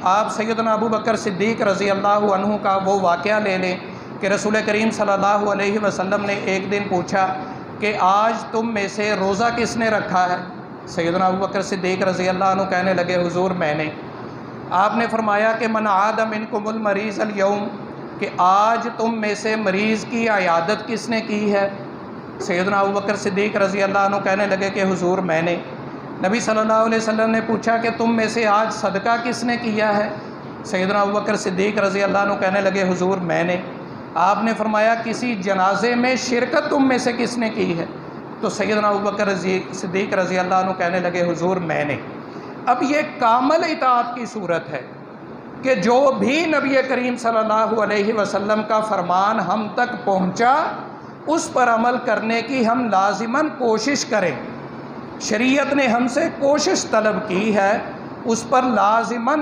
آپ سیدنا ابو بکر صدیق رضی اللہ عنہ کا وہ واقعہ لے لیں کہ رسول کریم صلی اللہ علیہ وسلم نے ایک دن پوچھا کہ آج تم میں سے روزہ کس نے رکھا ہے؟ سیدنا ابو بکر صدیق رضی اللہ عنہ کہنے لگے حضور میں نے۔ آپ نے فرمایا کہ من عاد منکم المریض اليوم، کہ آج تم میں سے مریض کی عیادت کس نے کی ہے؟ سیدنا ابو بکر صدیق رضی اللہ عنہ کہنے لگے کہ حضور میں نے۔ نبی صلی اللہ علیہ وسلم نے پوچھا کہ تم میں سے آج صدقہ کس نے کیا ہے؟ سیدنا ابو بکر صدیق رضی اللہ عنہ کہنے لگے حضور میں نے۔ آپ نے فرمایا کسی جنازے میں شرکت تم میں سے کس نے کی ہے؟ تو سیدنا ابو بکر صدیق رضی اللہ عنہ کہنے لگے حضور میں نے۔ اب یہ کامل اطاعت کی صورت ہے کہ جو بھی نبی کریم صلی اللہ علیہ وسلم کا فرمان ہم تک پہنچا اس پر عمل کرنے کی ہم لازماً کوشش کریں۔ شریعت نے ہم سے کوشش طلب کی ہے، اس پر لازماً